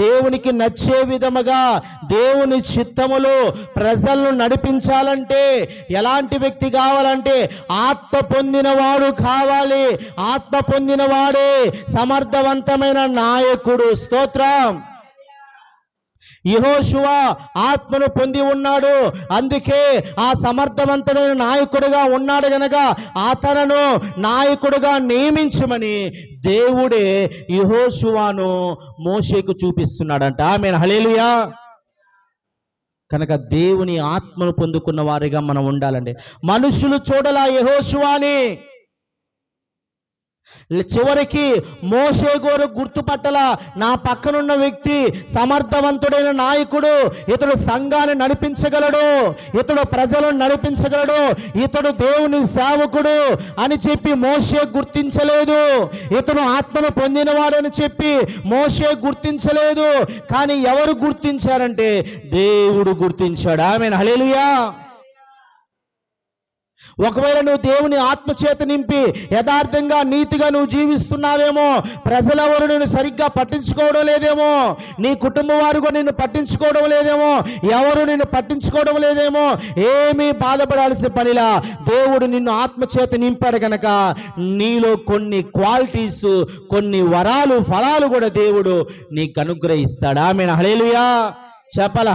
దేవునికి నచ్చే విధముగా దేవుని చిత్తములో ప్రజలను నడిపించాలంటే ఎలాంటి వ్యక్తి కావాలంటే ఆత్మ పొందినవాడు కావాలి. ఆత్మ పొందినవాడే సమర్థవంతమైన నాయకుడు. స్తోత్రం. యెహోషువ ఆత్మను పొంది ఉన్నాడు, అందుకే ఆ సమర్థవంతమైన నాయకుడిగా ఉన్నాడు గనక అతను నాయకుడిగా నియమించమని దేవుడే యెహోషువను మోషేకు చూపిస్తున్నాడంట. ఆమేన్, హల్లెలూయా. కనుక దేవుని ఆత్మను పొందుకున్న వారిగా మనం ఉండాలండి. మనుషులు చూడలా యెహోషువని, చివరికి మోషే గోరు గుర్తుపట్టల, నా పక్కనున్న వ్యక్తి సమర్థవంతుడైన నాయకుడు, ఇతడు సంఘాన్ని నడిపించగలడు, ఇతడు ప్రజలను నడిపించగలడు, ఇతడు దేవుని సేవకుడు అని చెప్పి మోషే గుర్తించలేదు. ఇతను ఆత్మను పొందినవాడని చెప్పి మోషే గుర్తించలేదు. కానీ ఎవరు గుర్తించారంటే దేవుడు గుర్తించాడు. ఆమేన్, హల్లెలూయా. ఒకవేళ నువ్వు దేవుని ఆత్మచేత నింపి యథార్థంగా నీతిగా నువ్వు జీవిస్తున్నావేమో, ప్రజలెవరు నిన్ను సరిగ్గా పట్టించుకోవడం లేదేమో, నీ కుటుంబం వారు కూడా నిన్ను పట్టించుకోవడం లేదేమో, ఎవరు నిన్ను పట్టించుకోవడం లేదేమో, ఏమీ బాధపడాల్సిన పనిలా. దేవుడు నిన్ను ఆత్మచేత నింపాడు కనుక నీలో కొన్ని క్వాలిటీస్, కొన్ని వరాలు, ఫలాలు కూడా దేవుడు నీకు అనుగ్రహిస్తాడు. ఆమేన్, హల్లెలూయా. చెప్పాల.